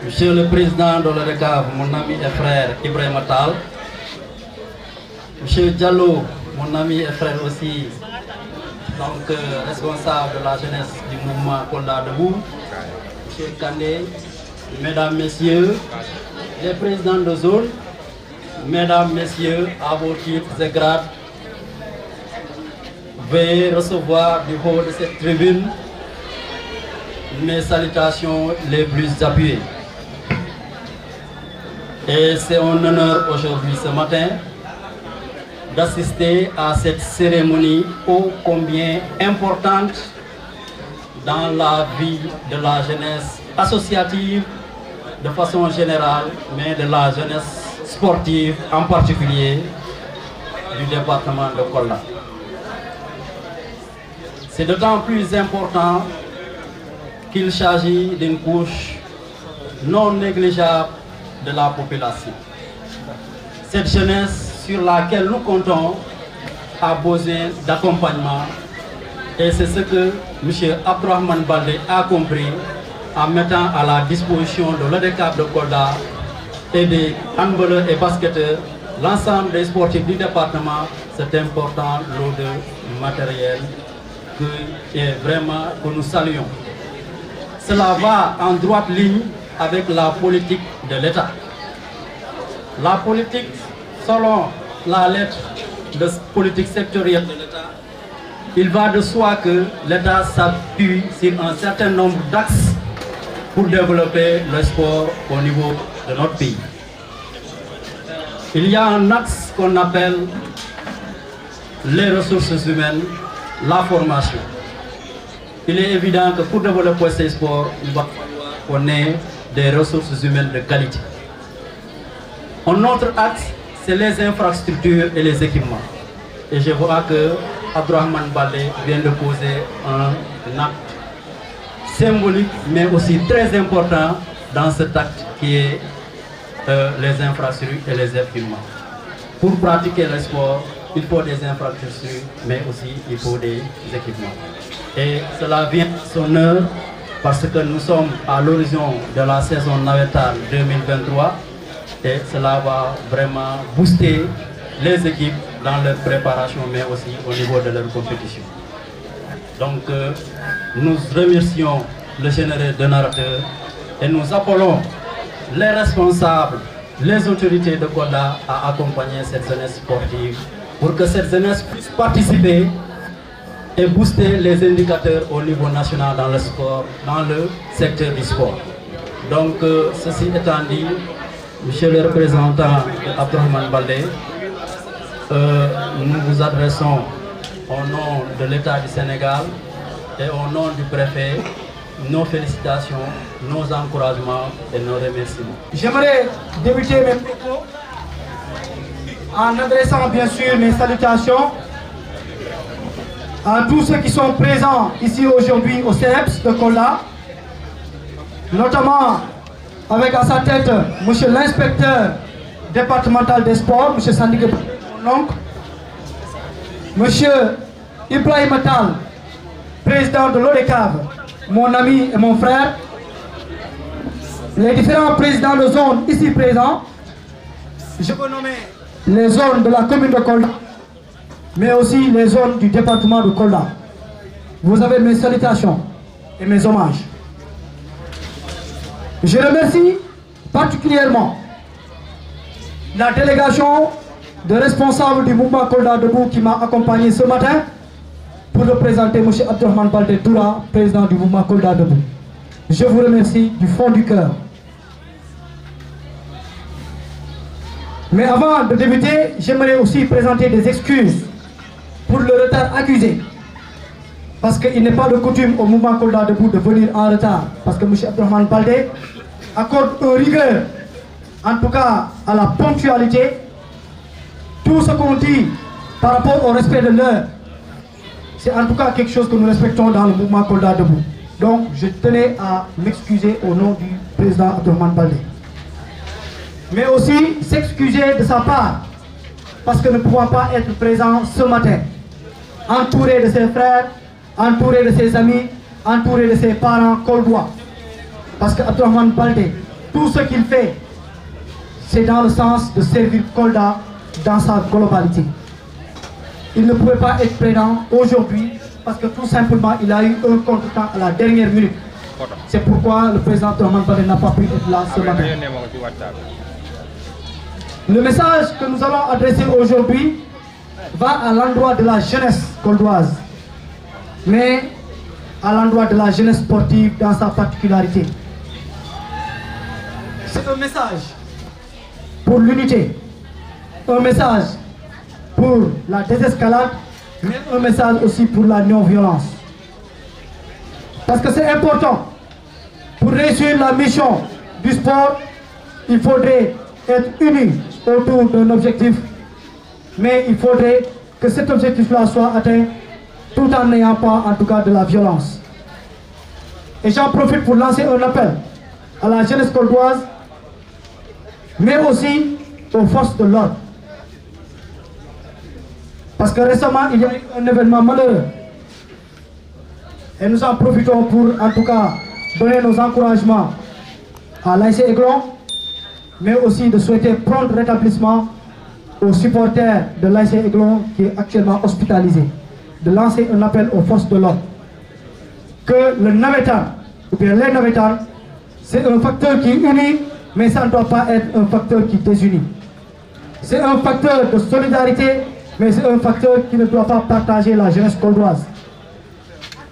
Monsieur le Président de l'ODCAV, mon ami et frère Ibrahim Tal, Monsieur Diallo, mon ami et frère aussi, donc responsable de la jeunesse du mouvement Kolda Debout, Monsieur Kandé, Mesdames, Messieurs, les présidents de zone, Mesdames, Messieurs, à vos titres et grades, veuillez recevoir du haut de cette tribune mes salutations les plus appuyées. Et c'est un honneur aujourd'hui ce matin d'assister à cette cérémonie ô combien importante dans la vie de la jeunesse associative de façon générale, mais de la jeunesse sportive en particulier du département de Kolda. C'est d'autant plus important qu'il s'agit d'une couche non négligeable de la population. Cette jeunesse sur laquelle nous comptons a besoin d'accompagnement et c'est ce que M. Abdourahmane Baldé a compris en mettant à la disposition de l'ODCAV de Kolda et des handballeurs et basketteurs, l'ensemble des sportifs du département, cet important lot de matériel que nous saluons. Cela va en droite ligne avec la politique de l'État. La politique, selon la lettre de politique sectorielle de l'État, il va de soi que l'État s'appuie sur un certain nombre d'axes pour développer le sport au niveau de notre pays. Il y a un axe qu'on appelle les ressources humaines, la formation. Il est évident que pour développer ces sports, il va falloir qu'on ait des ressources humaines de qualité. Un autre axe, c'est les infrastructures et les équipements. Et je vois que Abdourahmane Baldé vient de poser un acte symbolique, mais aussi très important dans cet acte qui est les infrastructures et les équipements. Pour pratiquer le sport, il faut des infrastructures, mais aussi il faut des équipements. Et cela vient à son heure parce que nous sommes à l'horizon de la saison navétane 2023 et cela va vraiment booster les équipes dans leur préparation mais aussi au niveau de leur compétition. Donc nous remercions le général donateur et nous appelons les responsables, les autorités de Kolda à accompagner cette jeunesse sportive pour que cette jeunesse puisse participer et booster les indicateurs au niveau national dans le sport, dans le secteur du sport. Donc, ceci étant dit, monsieur le représentant Abdourahmane Baldé, nous vous adressons au nom de l'État du Sénégal et au nom du préfet nos félicitations, nos encouragements et nos remerciements. J'aimerais débuter mes propos en adressant bien sûr mes salutations à tous ceux qui sont présents ici aujourd'hui au CEPS de Kolda, notamment avec à sa tête monsieur l'inspecteur départemental des sports, monsieur Sandigue, mon oncle, monsieur Ibrahim Tal, président de l'ODCAV, mon ami et mon frère, les différents présidents de zone ici présents, je peux nommer les zones de la commune de Kolda, mais aussi les zones du département de Kolda. Vous avez mes salutations et mes hommages. Je remercie particulièrement la délégation de responsables du mouvement Kolda Debout qui m'a accompagné ce matin pour représenter M. Abdourahmane Baldé Doura, président du mouvement Kolda Debout. Je vous remercie du fond du cœur. Mais avant de débuter, j'aimerais aussi présenter des excuses pour le retard accusé. Parce qu'il n'est pas de coutume au mouvement Kolda Debout de venir en retard. Parce que M. Abdourahmane Baldé accorde une rigueur, en tout cas à la ponctualité. Tout ce qu'on dit par rapport au respect de l'heure, C'est en tout cas quelque chose que nous respectons dans le mouvement Kolda Debout. Donc je tenais à m'excuser au nom du président Abdourahmane Baldé. Mais aussi s'excuser de sa part, parce que ne pouvant pas être présent ce matin, entouré de ses frères, entouré de ses amis, entouré de ses parents koldois. Parce que Abdourahmane Baldé, tout ce qu'il fait, c'est dans le sens de servir Kolda dans sa globalité. Il ne pouvait pas être présent aujourd'hui parce que tout simplement il a eu un contretemps à la dernière minute. C'est pourquoi le président Abdourahmane Baldé n'a pas pu être là ce matin. Le message que nous allons adresser aujourd'hui va à l'endroit de la jeunesse koldoise, mais à l'endroit de la jeunesse sportive dans sa particularité. C'est un message pour l'unité, un message pour la désescalade, mais un message aussi pour la non-violence. Parce que c'est important, pour réussir la mission du sport, il faudrait être unis autour d'un objectif, mais il faudrait que cet objectif-là soit atteint tout en n'ayant pas en tout cas de la violence. Et j'en profite pour lancer un appel à la jeunesse koldoise, mais aussi aux forces de l'ordre. Parce que récemment, il y a eu un événement malheureux. Et nous en profitons pour, en tout cas, donner nos encouragements à l'ASC Aiglon, mais aussi de souhaiter prompt rétablissement aux supporters de l'ASC Aiglon qui est actuellement hospitalisé. De lancer un appel aux forces de l'ordre. Que le navétane, ou bien les navétanes, c'est un facteur qui unit, mais ça ne doit pas être un facteur qui désunit. C'est un facteur de solidarité, mais c'est un facteur qui ne doit pas partager la jeunesse koldoise.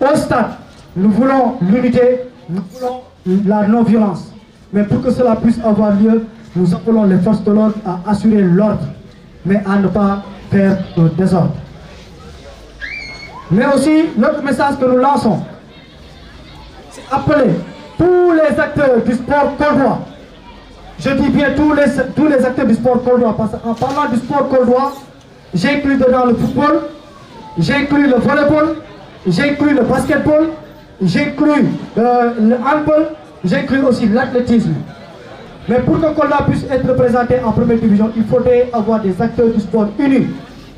Au stade, nous voulons l'unité, nous voulons la non-violence. Mais pour que cela puisse avoir lieu, nous appelons les forces de l'ordre à assurer l'ordre, mais à ne pas faire le désordre. Mais aussi, l'autre message que nous lançons, c'est appeler tous les acteurs du sport koldois. Je dis bien tous les acteurs du sport koldois, parce qu'en parlant du sport koldois, j'inclus dedans le football, j'inclus le volleyball, j'inclus le basketball, j'inclus le handball, j'inclus aussi l'athlétisme. Mais pour que Kolda puisse être représenté en première division, il faudrait avoir des acteurs du sport unis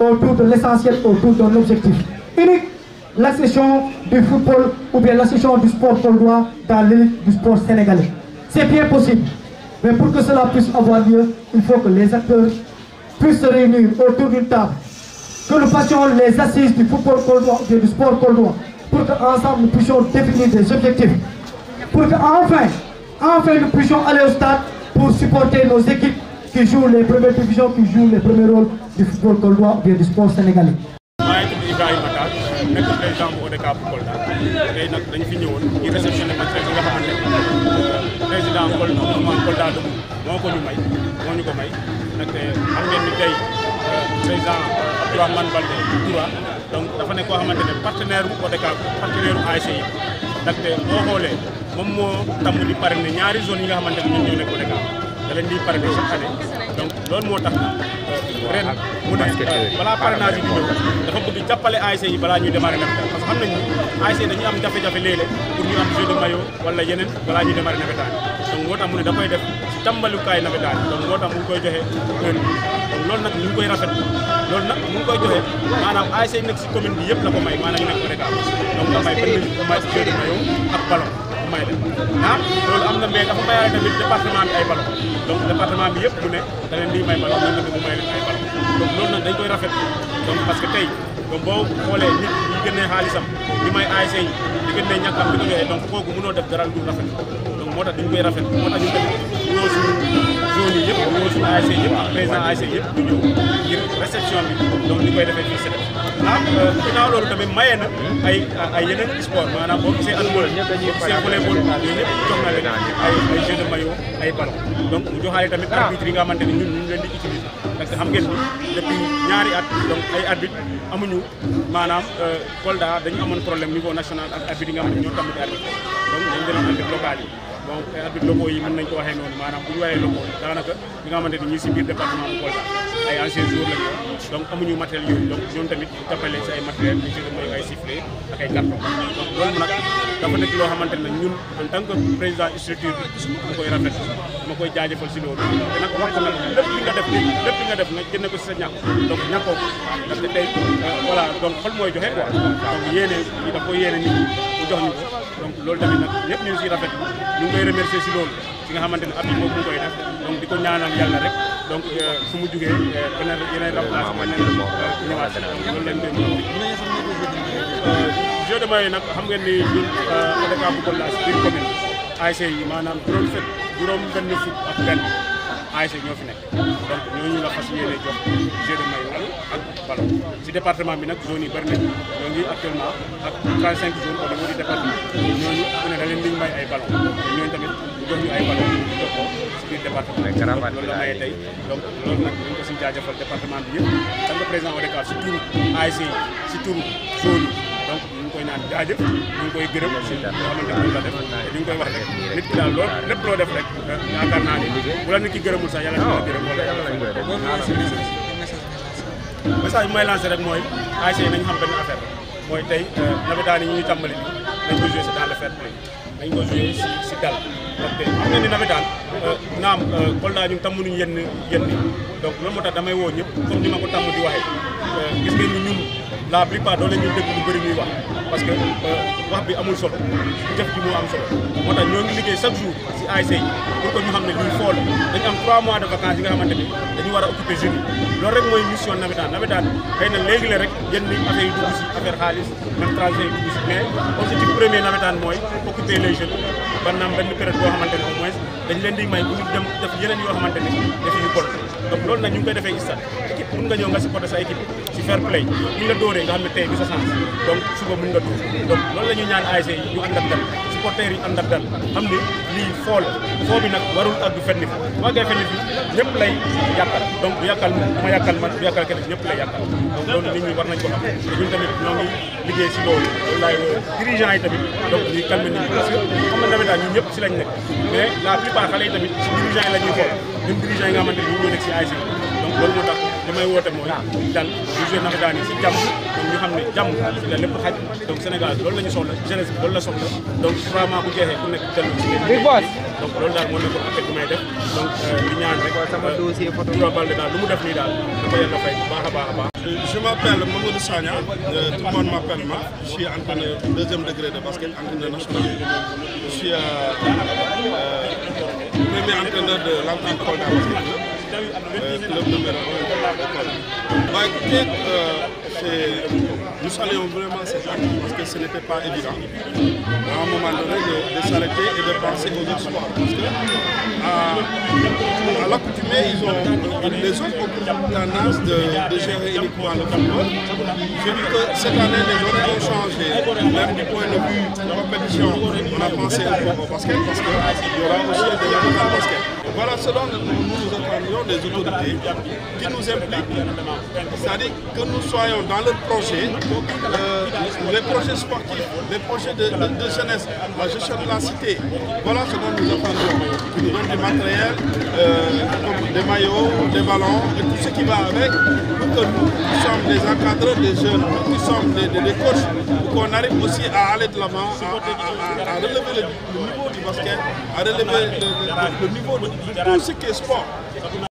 autour de l'essentiel, autour d'un objectif unique, l'accession du football ou bien l'accession du sport koldois dans l'élite du sport sénégalais. C'est bien possible. Mais pour que cela puisse avoir lieu, il faut que les acteurs puissent se réunir autour d'une table. Que nous fassions les assises du football koldois ou du sport koldois, pour qu'ensemble nous puissions définir des objectifs. Pour qu'enfin, nous puissions aller au stade pour supporter nos équipes qui jouent les premières divisions, qui jouent les premiers rôles du football koldois ou du sport sénégalais. nekk président bu ODCAV bu Kolda tey nag dañu fi ñëwoon ñu réceptionné matériel bi nga xamante ne président Kolda Debout moo ko ñu may moo ñu ko may ndaxte xam ngeen ni tey président Abdourahmane Baldé Toura donc dafa nekk koo xamante ne partenaire bu ODCAV partenaire bu ASC yi ndaxte boo xoolee moom moo tàmm di parrainé ñaari zone yi nga xamante ne ñun ñoo nekk ODCAV da leen di parrainé chaque année donc loolu moo tax ren mu ne balaa parrainage yi di ñëw dafa bëgg jàppale ASC yi balaa ñuy démarrer navétane parce que xam nañ ni ASC dañuy am jafe-jafe léeg-léeg pour ñu am jeu de maillot wala yeneen balaa ñuy démarrer navétane donc moo tax mu ne da koy def si tàmbalukaay navétane donc moo tax mu ngi koy joxe heure bi donc loolu nag ñu ngi koy rafet loolu nag mu ngi koy joxe maanaam ASC yi nekk si commune bi yëpp la ko may maanaam ñu nekk ODCAV donc nga may benn jeu de maillot ak ballon may leen loolu am na mais dafa mayaale tamit département bi ay ballon donc département bi yëpp mu ne da leen di may ballon ñoom tamit mu may leen ay ballon donc loolu nag dañ koy rafet donc parce que tey donc boo xoolee nit ñi génnee xaalisam li may ASC yi di génnee ñàkkam di ko joxee donc kooku mënoo def dara lu rafet donc moo tax dañ koy rafet moo tax ñu tamit ñoo suñu zone yi yëpp ñoo suñu ASC yëpp ak président ASC yëpp ñu ñëw ngir réception bi donc ñu koy defee fii CEDEF ginnaaw loolu tamit mayee na ay yeneen sport maanaam boo gisee handball boo gisee volleyball yooyu yëpp jox na leen ay jeu de maillot ay ballon donc mu joxaale tamit arbitre yi nga xamante ne ñun ñu leen di utiliser parce que xam ngeen ni depuis ñaari at donc ay arbitre amuñu maanaam Kolda dañu amoon problème niveau national ak arbitre yi nga xam ne ñoo tamit arbitre donc dañu jëloon arbitre local yi donc ay arbitres locaux yi mën nañ ko waxee noonu maanaam bu ñu waxee locaux daanaka ñi nga xamante ni ñi si biir département bu Kolda ay anciens joueurs la ñu donc amuñu matériel yooyu donc ñoom tamit bu tapale si ay matériel li ci mooy ay sifflet ak ay carton donc loolu nag dafa nekk loo xamante ne ñun en tant que président structure bi ma koy rafet ma koy jaajëfal si loolu te nag wax ko nag lépp li nga def nga jënd ko si sa ñàkk donc ñàkkoo ko parce que tey voilà donc xol mooy joxe quoi donc yéene ñi daf ko yéene nit ñi mu jox ñu ko donc loolu tamit nag ñëpp ñu ngi siy rafet ñu ngi koy remercier si loolu si nga xamante ne at yi boobu mu koy def donc di ko ñaanal yàlla rek donc su mu jugee beneen yeneen remplacé ma nekk ñëwaat loolu lañ koy mën jeu de maillot nag xam ngeen ni ñun ODCAV bu Kolda si biir commune ASC yi maanaam juróom benn fukk ak benn ASC ñoo fi nekk donc ñooñu la fas yéene jox jeu de maillot ak ballon si département bi nag zone yi bëri nañ ñoo ngi actuellement ak 35 zones au niveau du département ñooñu ku ne da leen liñ may ay ballon ñooñu tamit ñu jox ñu ay ballon ñu jox ko si biir département loolu la mayee tey donc loolu nag ñu ko si jaajëfal département bi yëpp tant que président ODCAV si turu ASC yi si turu zone yi donc ñu ngi koy naan jaajëf ñu ngi koy gërëm si loo xamante ne la def te ñu ngi koy wax rek nit ki daal loolu lépp loo def rek yaakaar naa ni bu la nit ki gërëmul sax yàlla na la gërëm wala yàlla lañ koy def message bi may lancé rek mooy ASC nañu xam benn affaire mooy tey nawetaan yi ñu tàmbali bi nañ ko joué si dans le fair play nañ ko joué si dal donc te xam nga ni nawetaan naam Kolda ñun tàmmuñu yenn donc loolu moo tax damay woo ñëpp comme ni ma ko tàmm di waxee gis ngeen ni ñun la plupart doo leen ñu dégg lu bëri ñuy wax parce que wax bi amul solo jëf ji moo am solo moo tax ñoo ngi liggéey chaque jour si ASC yi pour que ñu xam ne lii fool dañu am 3 mois de vacances yi nga xamante ni dañu war a occuper jeunes yi loolu rek mooy mission nawetaan xëy na léegi la rek yenn affaire yi dugg si affaire xaalis même transfert yi dugg si mais objectif premier nawetaan mooy occuper les jeunes bannaam benn période boo xamante ne au moins dañ leen di may bu ñu dem def yeneen yoo xamante ne defi ñu bon donc loolu nag ñu ngi koy defee stade équipe mun nga ñëw nga supporter sa équipe si fair play ñu la dóoree nga xam ne tey bi sa chance donc suba mun nga dóor donc loolu la ñuy ñaan ASC yi ñu ànd ak dal supporters yi ànd ak dal xam ne lii foo bi nag warul ak du fenn fi bu àggee fenn fi ñëpp lay yàqal donc du yàqal ma yàqal man du yàqal keneen ñëpp lay yàqal donc loolu nit ñi war nañ ko xam te ñun tamit ñoo ngi liggéey si loolu loolu laay dirigeants yi tamit donc ñuy calmer nit ñi parce que xam nga tamit ñun ñëpp si lañ nekk mais la plupart xale yi tamit si dirigeants yi la ñuy xool ñun dirigeants yi nga xamante ni ñoo nekk si ASC donc loolu moo tax li may woote mooy dal ñu joué nawetaan yi si jàmm donc ñu xam ne jàmm si la lépp xaj donc Sénégal loolu la ñu soxla jeunesse bi loolu la soxla donc vraiment bu jeexee ku nekk dellu si donc loolu daal moo nekkoon appel bi may def donc di ñaan rek Doura Baldé daal lu mu def nii daal da ko yàlla fay bu baax a baax a baax. Je m'appelle Mamadou Sagna, tout le monde m'appelle Ma. Je suis entraîneur deuxième degré de basket, entraîneur national. Je suis premier entraîneur de l'Entente Kolda Basket club numéro 1 de Kolda. Bah, écoutez, nous saluons vraiment ces actes parce que ce n'était pas évident à un moment donné de s'arrêter et de penser aux autres sports. Parce que à l'accoutumée, les autres ont tendance de gérer uniquement le football. Je dis que cette année, les journées ont changé. Même du point de vue de compétition, on a pensé un peu au basket parce qu'il y aura aussi des navetats de basket. Voilà ce dont nous attendions des autorités qui nous impliquent, c'est-à-dire que nous soyons dans leurs projets, les projets sportifs, les projets de jeunesse, la gestion de la cité. Voilà ce dont nous attendions. Qui nous donnent du matériel, comme des maillots, des ballons et tout ce qui va avec, pour que nous qui sommes des encadreurs des jeunes, nous qui sommes des coachs, pour qu'on arrive aussi à aller de l'avant, à relever le niveau du basket, à relever le niveau de tout ce qui est sport.